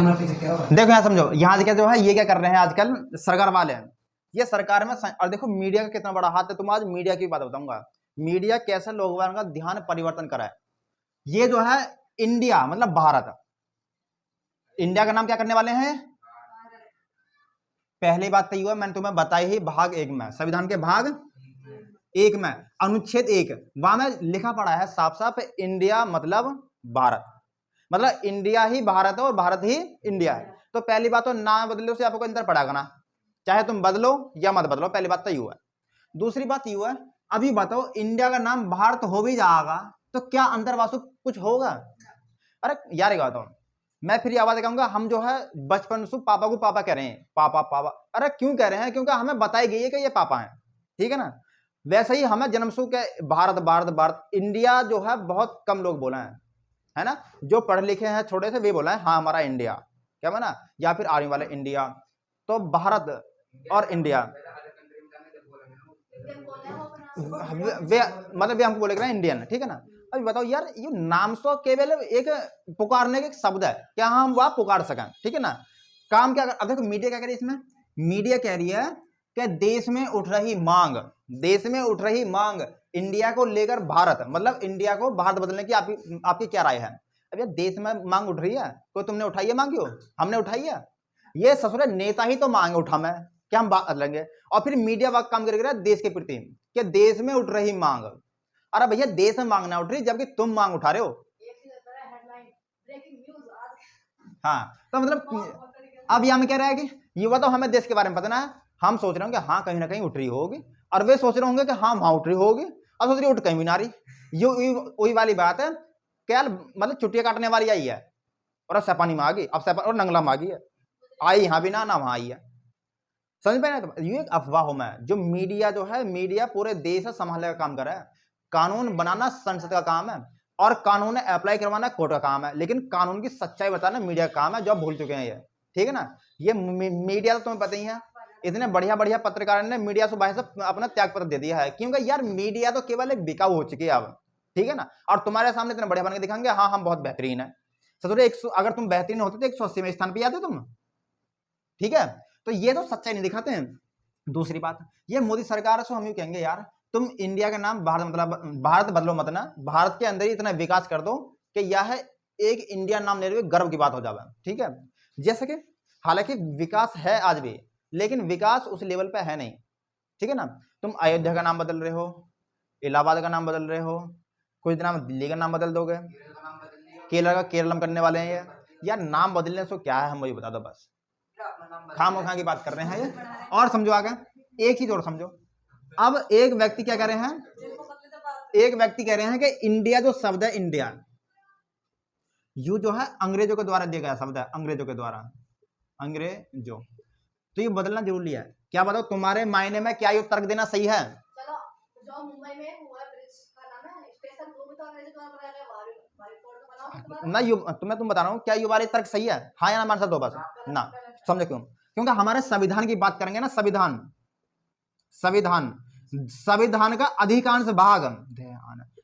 देखो यहाँ समझो, यहाँ क्या जो है ये क्या कर रहे हैं आजकल सरकार वाले हैं, ये सरकार में और देखो मीडिया का कितना बड़ा हाथ है। तुम आज मीडिया की बात बताऊंगा, मीडिया कैसे लोगों का ध्यान परिवर्तन करा है। ये जो है इंडिया मतलब भारत, इंडिया का नाम क्या करने वाले हैं। पहली बात तो ये हुआ, मैंने तुम्हें बताई ही भाग 1 में, संविधान के भाग 1 में अनुच्छेद 1 वहां में लिखा पड़ा है साफ साफ, इंडिया मतलब भारत, मतलब इंडिया ही भारत है और भारत ही इंडिया है। तो पहली बात तो नाम बदलो से आपको अंतर पड़ेगा ना, चाहे तुम बदलो या मत बदलो, पहली बात तो ये हुआ है। दूसरी बात ये हुआ है, अभी बताओ इंडिया का नाम भारत हो भी जाएगा तो क्या अंतर्वासु कुछ होगा। अरे यार एक बताओ, मैं फिर आवाज कहूंगा, हम जो है बचपन से पापा को पापा कह रहे हैं, पापा पापा। अरे क्यों कह रहे हैं, क्योंकि हमें बताई गई है कि ये पापा हैं, ठीक है ना। वैसे ही हमें जन्म से के भारत भारत भारत, इंडिया जो है बहुत कम लोग बोला है ना, जो पढ़े लिखे हैं छोटे से वे बोला है हाँ हमारा इंडिया, क्या बना, या फिर आर्मी वाले इंडिया। तो भारत और इंडिया वे मतलब वे हमको बोलेगा ना इंडियन, ठीक है ना। अभी बताओ यार, ये नाम तो केवल एक पुकारने का एक शब्द है, क्या हम वह पुकार सकें, ठीक है ना। काम क्या कर, अब देखो मीडिया क्या कह रही है इसमें, मीडिया कह रही है कि देश में उठ रही मांग, देश में उठ रही मांग इंडिया को लेकर भारत, मतलब इंडिया को भारत बदलने की आपकी क्या राय है। अब यार देश में मांग उठ रही है, कोई तुमने उठाई है मांग, क्यों हमने उठाई है, ये ससुर नेता ही तो मांग उठा मैं, क्या हम बात लेंगे। और फिर मीडिया वाक काम करेगा देश के प्रति कि देश में उठ रही मांग। अरे भैया देश में मांग ना उठ रही, जबकि तुम मांग उठा रहे हो। हाँ तो मतलब अब यहाँ में कह रहा है कि युवा तो हमें देश के बारे में पता ना है, हम सोच रहे होंगे हाँ कहीं ना कहीं उठ रही होगी, और वे सोच रहे होंगे कि हाँ वहां उठ रही होगी, और सोच रही उठ कहीं भी ना रही। ये वही वाली बात है, क्या मतलब चुटिया काटने वाली आई है और अब सपानी में आ गई, अब सपा और नंगला में आ गई है, आई यहाँ भी ना वहां आई है, समझ पाए ना। ये एक अफवाहों में जो मीडिया जो है, मीडिया पूरे देश से संभालने का काम कर रहा है। कानून बनाना संसद का काम है और कानून अप्लाई करवाना कोर्ट का काम है, लेकिन कानून की सच्चाई बताना मीडिया का काम है, जो आप भूल चुके हैं ये, ठीक है ना। ये मीडिया तो तुम्हें पता ही है, इतने बढ़िया बढ़िया पत्रकार ने मीडिया से अपना त्याग पत्र दे दिया है, क्योंकि यार मीडिया तो केवल एक बिकाऊ हो चुकी है अब, ठीक है ना। और तुम्हारे सामने इतने बढ़िया बन के दिखाएंगे हाँ हम बहुत बेहतरीन है, ससुरे अगर तुम बेहतरीन होते तो 180 में स्थान पे आते तुम, ठीक है। तो ये तो सच्चाई नहीं दिखाते हैं। दूसरी बात, ये मोदी सरकार से हम यूं कहेंगे यार तुम इंडिया का नाम भारत मतलब भारत बदलो मत ना, भारत के अंदर ही इतना विकास कर दो कि यह एक इंडिया नाम लेने में गर्व की बात हो जाए, ठीक है। जैसे कि हालांकि विकास है आज भी, लेकिन विकास उस लेवल पे है नहीं, ठीक है ना। तुम अयोध्या का नाम बदल रहे हो, इलाहाबाद का नाम बदल रहे हो, कुछ दिन में दिल्ली का नाम बदल दोगे, केरला का केरलम करने वाले हैं ये। यार नाम बदलने से क्या है हम वही बता दो बस, खामोखा की बात कर रहे हैं ये। और समझो आगे एक चीज और समझो, अब एक व्यक्ति क्या कह रहे हैं, एक व्यक्ति कह रहे हैं कि इंडिया जो शब्द है इंडिया, यू जो है अंग्रेजों के द्वारा दिया गया शब्द है, अंग्रेजों के द्वारा, अंग्रेजों, तो ये बदलना जरूरी है। क्या बताओ तुम्हारे मायने में क्या ये तर्क देना सही है। चलो जो मुंबई में हुआ ब्रिज का नाम है स्टेशन, वो भी तो अंग्रेजों द्वारा बनाया गया, ना यू तुम्हें तुम बता रहा हूँ क्या ये वाले तर्क सही है, हाँ या ना मान सकते हो बस ना, समझो क्यों, क्योंकि हमारे संविधान की बात करेंगे ना, संविधान संविधान संविधान का अधिकांश भाग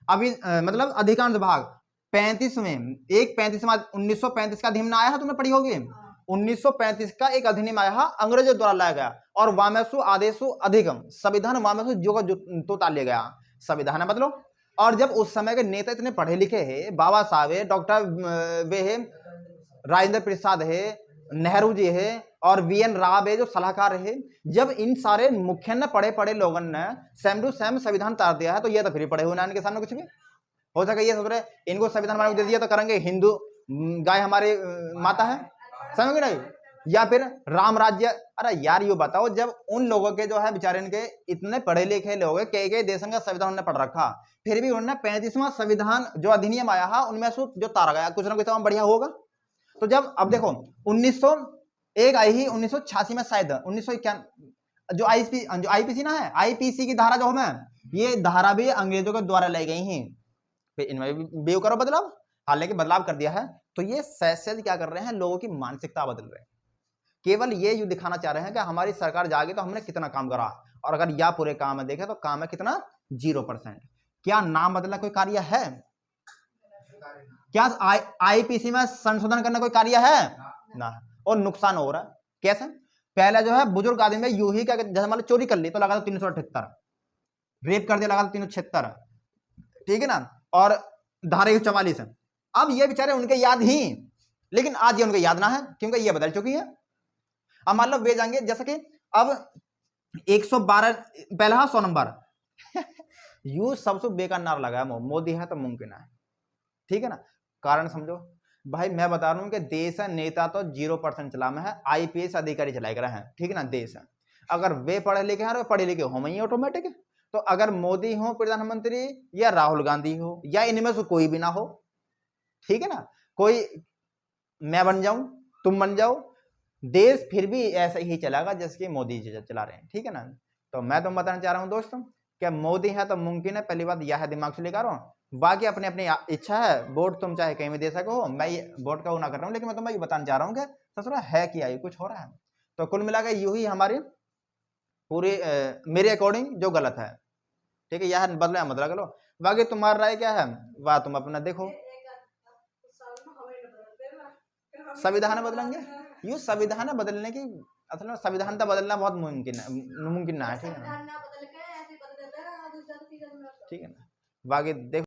अभी मतलब अधिकांश भाग 35 में एक 1935 का अधिनियम आया है, तुमने पढ़ी होगी। 1935 का एक अधिनियम आया है, अंग्रेजों द्वारा लाया गया, और वामेसु आदेशु अधिगम संविधान वामेसु जो तो ताल लिया गया संविधान बदलो। और जब उस समय के नेता इतने पढ़े लिखे हैं, बाबा साहब है, डॉक्टर वे है, राजेंद्र प्रसाद है, नेहरू जी है, और वीएन राव है जो सलाहकार है, जब इन सारे मुख्य न पढ़े पढ़े लोगों ने सेम टू सेम संविधान तार दिया है, तो ये तो फिर पढ़े हुए ना, इनके सामने कुछ भी हो सके। ये सोच रहे इनको संविधान बना दे दिया तो करेंगे हिंदू गाय हमारी माता है, समझ नहीं, या फिर राम राज्य। अरे यार ये बताओ, जब उन लोगों के जो है बेचारे इनके इतने पढ़े लिखे लोग कई देशों का संविधान उन्होंने पढ़ रखा, फिर भी उन्होंने 35वां संविधान जो अधिनियम आया है उनमें से जो तारा गया कुछ ना कुछ बढ़िया होगा। तो जब अब देखो 1901 आई ही 1986 में शायद 1991 जो आईपीसी ना है, आईपीसी की धारा जो है, ये धारा भी अंग्रेजों के द्वारा लाई गई हैं, फिर इनमें भी बेव करो बदलाव, हालांकि बदलाव कर दिया है। तो ये सहज क्या कर रहे हैं, लोगों की मानसिकता बदल रहे हैं, केवल ये यू दिखाना चाह रहे हैं कि हमारी सरकार जाएगी तो हमने कितना काम करा, और अगर यह पूरे काम में देखे तो काम है कितना 0%। क्या नाम बदलना कोई कार्य है, क्या आईपीसी में संशोधन करना कोई कार्य है, ना, और नुकसान हो रहा है। कैसे? पहले जो है बुजुर्ग आदमी में यूं ही क्या, जैसे मान लो चोरी कर ली तो लगा दो 378, रेप कर दिया लगा दो 376, ठीक है ना, और धारा 144 है। अब ये बेचारे उनके याद ही, लेकिन आज ये उनके याद ना है क्योंकि ये बदल चुकी है। अब मान लो वे जाएंगे जैसे कि अब 112 पहला 100 नंबर यू सबसे बेकार नारा लगाया मोदी है तो मुमकिन है, ठीक है ना। कारण समझो भाई, मैं बता रहा हूं कि देश है, नेता तो 0% चला में है, IPS अधिकारी चलाए रहे हैं, ठीक है ना। देश है, अगर वे पढ़े लिखे हैं, पढ़े लिखे हो ही ऑटोमेटिक। तो अगर मोदी हो प्रधानमंत्री या राहुल गांधी हो या इनमें से कोई भी ना हो, ठीक है ना, कोई मैं बन जाऊं तुम बन जाओ, देश फिर भी ऐसा ही चलेगा जैसे मोदी जी चला रहे हैं, ठीक है ना। तो मैं तो बताना चाह रहा हूं दोस्तों, क्या मोदी है तो मुमकिन है, पहली बात यह है, दिमाग से लेकर आओ। बाकी अपनी अपनी इच्छा है, वोट तुम चाहे कहीं भी दे सको, मैं वोट का वो ना कर रहा हूँ, लेकिन मैं तुम्हें ये बताना चाह रहा हूँ कि ससुरा है क्या, ये कुछ हो रहा है। तो कुल मिलाकर यूं ही हमारी पूरी मेरे अकॉर्डिंग जो गलत है, ठीक है, यह बदले मत लो। बाकी तुम्हारा राय क्या है, वाह तुम अपना देखो। संविधान बदलेंगे, यूं संविधान बदलने की असल में संविधान तो बदलना बहुत मुमकिन ना है, ठीक है ना, ठीक है ना। बाकी देखो